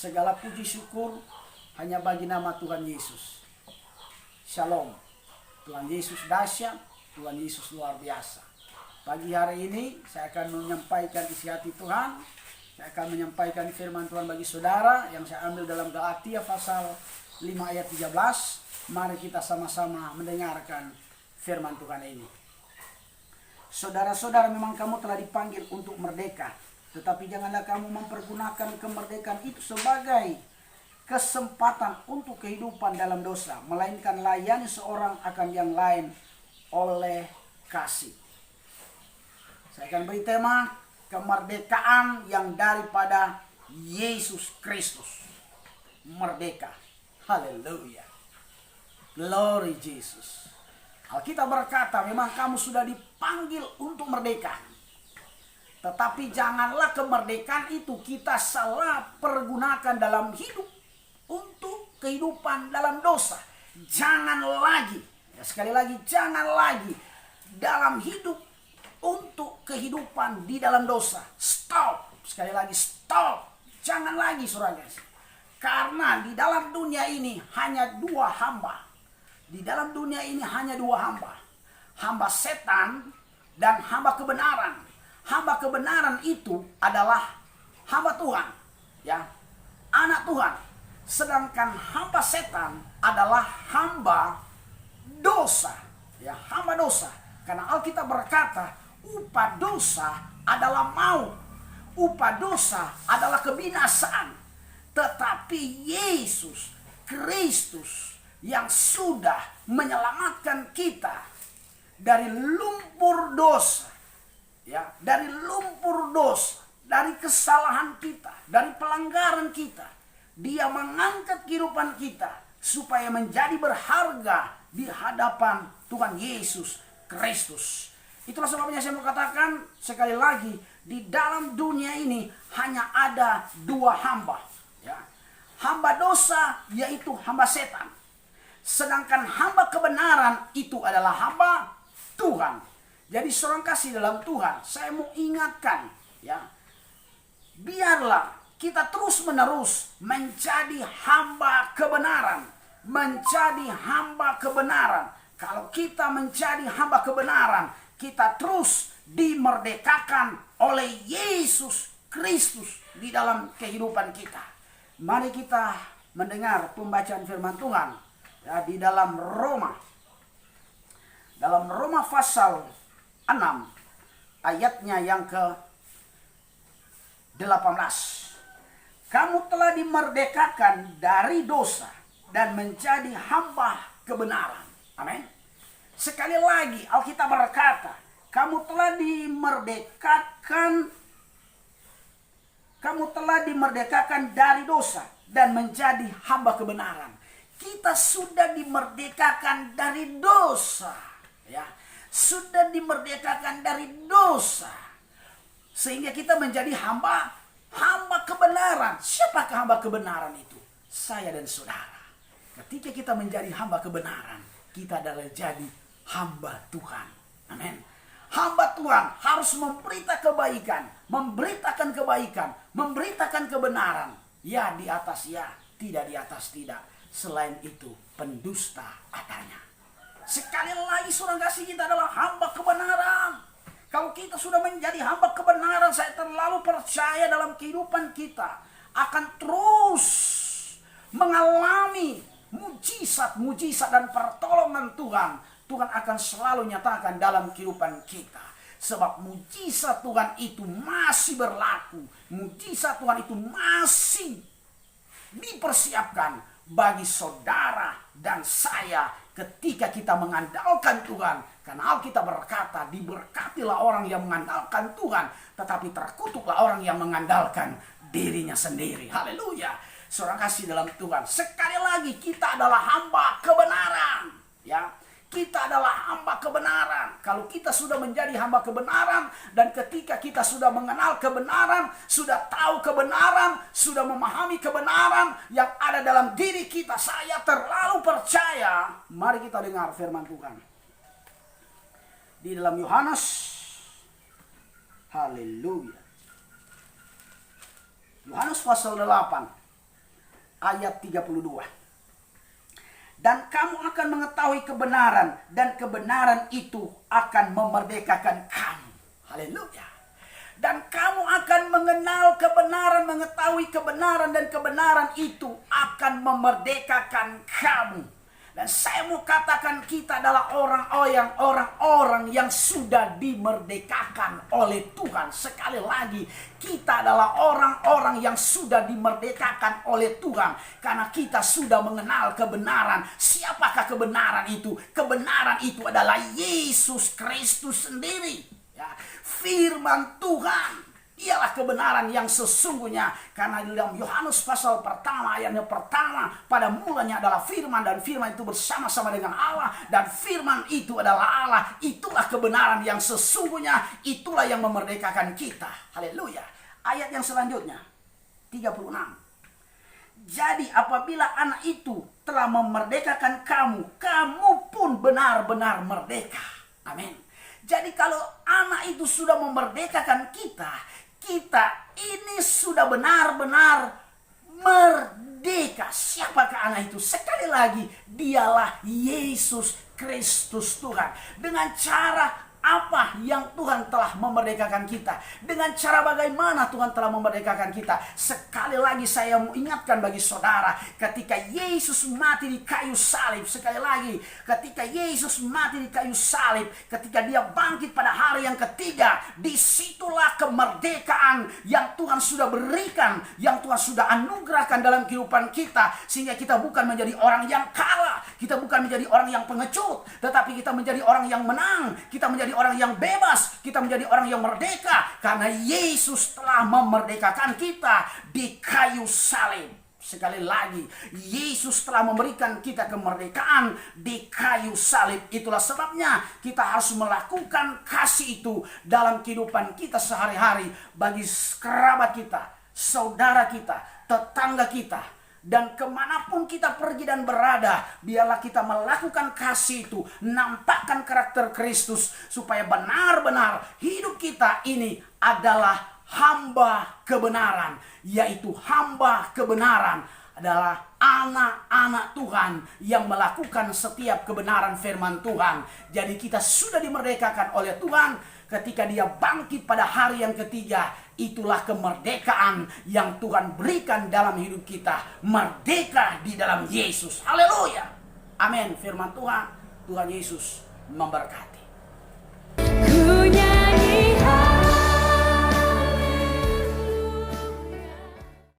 Segala puji syukur hanya bagi nama Tuhan Yesus. Shalom. Tuhan Yesus dahsyat, Tuhan Yesus luar biasa. Pagi hari ini saya akan menyampaikan isi hati Tuhan. Saya akan menyampaikan firman Tuhan bagi saudara yang saya ambil dalam Galatia pasal 5 ayat 13. Mari kita sama-sama mendengarkan firman Tuhan ini. Saudara-saudara, memang kamu telah dipanggil untuk merdeka. Tetapi janganlah kamu mempergunakan kemerdekaan itu sebagai kesempatan untuk kehidupan dalam dosa. Melainkan layani seorang akan yang lain oleh kasih. Saya akan beri tema kemerdekaan yang daripada Yesus Kristus. Merdeka. Haleluya. Glory Jesus. Alkitab berkata memang kamu sudah dipanggil untuk merdeka. Tetapi janganlah kemerdekaan itu kita salah pergunakan dalam hidup untuk kehidupan dalam dosa. Jangan lagi, sekali lagi jangan lagi dalam hidup untuk kehidupan di dalam dosa. Stop, sekali lagi stop. Jangan lagi saudara. Karena di dalam dunia ini hanya dua hamba. Di dalam dunia ini hanya dua hamba. Hamba setan dan hamba kebenaran. Hamba kebenaran itu adalah hamba Tuhan, ya, anak Tuhan. Sedangkan hamba setan adalah hamba dosa, ya, hamba dosa. Karena Alkitab berkata, upah dosa adalah maut. Upah dosa adalah kebinasaan. Tetapi Yesus Kristus yang sudah menyelamatkan kita dari lumpur dosa, ya, dari lumpur dosa, dari kesalahan kita, dari pelanggaran kita. Dia mengangkat kehidupan kita supaya menjadi berharga di hadapan Tuhan Yesus Kristus. Itulah sebabnya saya mau katakan sekali lagi, di dalam dunia ini hanya ada dua hamba, ya. Hamba dosa yaitu hamba setan. Sedangkan hamba kebenaran itu adalah hamba Tuhan. Jadi seorang kasih dalam Tuhan, saya mau ingatkan, ya, biarlah kita terus menerus menjadi hamba kebenaran. Menjadi hamba kebenaran. Kalau kita menjadi hamba kebenaran, kita terus dimerdekakan oleh Yesus Kristus di dalam kehidupan kita. Mari kita mendengar pembacaan firman Tuhan, ya, di dalam Roma. Dalam Roma pasal 6 ayatnya yang ke-18. Kamu telah dimerdekakan dari dosa dan menjadi hamba kebenaran. Amin. Sekali lagi Alkitab berkata, kamu telah dimerdekakan dari dosa dan menjadi hamba kebenaran. Kita sudah dimerdekakan dari dosa, ya. Sudah dimerdekakan dari dosa. Sehingga kita menjadi hamba kebenaran. Siapakah hamba kebenaran itu? Saya dan saudara. Ketika kita menjadi hamba kebenaran, kita adalah jadi hamba Tuhan. Amin. Hamba Tuhan harus memberitakan kebaikan, memberitakan kebenaran. Ya di atas ya, tidak di atas tidak. Selain itu pendusta adanya. Sekali lagi saudara kasih, kita adalah hamba kebenaran. Kalau kita sudah menjadi hamba kebenaran, saya terlalu percaya dalam kehidupan kita akan terus mengalami mujizat-mujizat dan pertolongan Tuhan. Tuhan akan selalu nyatakan dalam kehidupan kita. Sebab mujizat Tuhan itu masih berlaku. Mujizat Tuhan itu masih dipersiapkan bagi saudara dan saya ketika kita mengandalkan Tuhan. Karena Alkitab berkata, diberkatilah orang yang mengandalkan Tuhan, tetapi terkutuklah orang yang mengandalkan dirinya sendiri. Haleluya. Seorang kasih dalam Tuhan, sekali lagi kita adalah hamba kebenaran, ya. Kita adalah hamba kebenaran. Kalau kita sudah menjadi hamba kebenaran, dan ketika kita sudah mengenal kebenaran, sudah tahu kebenaran, sudah memahami kebenaran yang ada dalam diri kita, saya terlalu percaya. Mari kita dengar firman Tuhan di dalam Yohanes. Haleluya. Yohanes pasal 8 ayat 32. Dan kamu akan mengetahui kebenaran, dan kebenaran itu akan memerdekakan kamu. Haleluya. Dan kamu akan mengenal kebenaran, mengetahui kebenaran, dan kebenaran itu akan memerdekakan kamu. Dan saya mau katakan kita adalah orang-orang yang sudah dimerdekakan oleh Tuhan. Sekali lagi, kita adalah orang-orang yang sudah dimerdekakan oleh Tuhan. Karena kita sudah mengenal kebenaran. Siapakah kebenaran itu? Kebenaran itu adalah Yesus Kristus sendiri. Ya, firman Tuhan. Ialah kebenaran yang sesungguhnya. Karena di dalam Yohanes pasal pertama ayatnya pertama, pada mulanya adalah firman, dan firman itu bersama-sama dengan Allah, dan firman itu adalah Allah. Itulah kebenaran yang sesungguhnya, itulah yang memerdekakan kita. Haleluya. Ayat yang selanjutnya 36. Jadi apabila anak itu telah memerdekakan kamu, kamu pun benar-benar merdeka. Amin. Jadi kalau anak itu sudah memerdekakan kita, kita ini sudah benar-benar merdeka. Siapakah anak itu? Sekali lagi, dialah Yesus Kristus Tuhan. Dengan cara apa yang Tuhan telah memerdekakan kita? Dengan cara bagaimana Tuhan telah memerdekakan kita? Sekali lagi saya mau ingatkan bagi saudara, ketika Yesus mati di kayu salib, sekali lagi, ketika Yesus mati di kayu salib, ketika dia bangkit pada hari yang ketiga, disitulah kemerdekaan yang Tuhan sudah berikan, yang Tuhan sudah anugerahkan dalam kehidupan kita, sehingga kita bukan menjadi orang yang kalah, kita bukan menjadi orang yang pengecut, tetapi kita menjadi orang yang menang, kita menjadi orang yang bebas, kita menjadi orang yang merdeka, karena Yesus telah memerdekakan kita di kayu salib. Sekali lagi, Yesus telah memberikan kita kemerdekaan di kayu salib. Itulah sebabnya kita harus melakukan kasih itu dalam kehidupan kita sehari-hari, bagi kerabat kita, saudara kita, tetangga kita. Dan kemanapun kita pergi dan berada, biarlah kita melakukan kasih itu, nampakkan karakter Kristus, supaya benar-benar hidup kita ini adalah hamba kebenaran. Yaitu hamba kebenaran adalah anak-anak Tuhan yang melakukan setiap kebenaran firman Tuhan. Jadi kita sudah dimerdekakan oleh Tuhan. Ketika dia bangkit pada hari yang ketiga, itulah kemerdekaan yang Tuhan berikan dalam hidup kita. Merdeka di dalam Yesus. Haleluya. Amin. Firman Tuhan, Tuhan Yesus memberkati.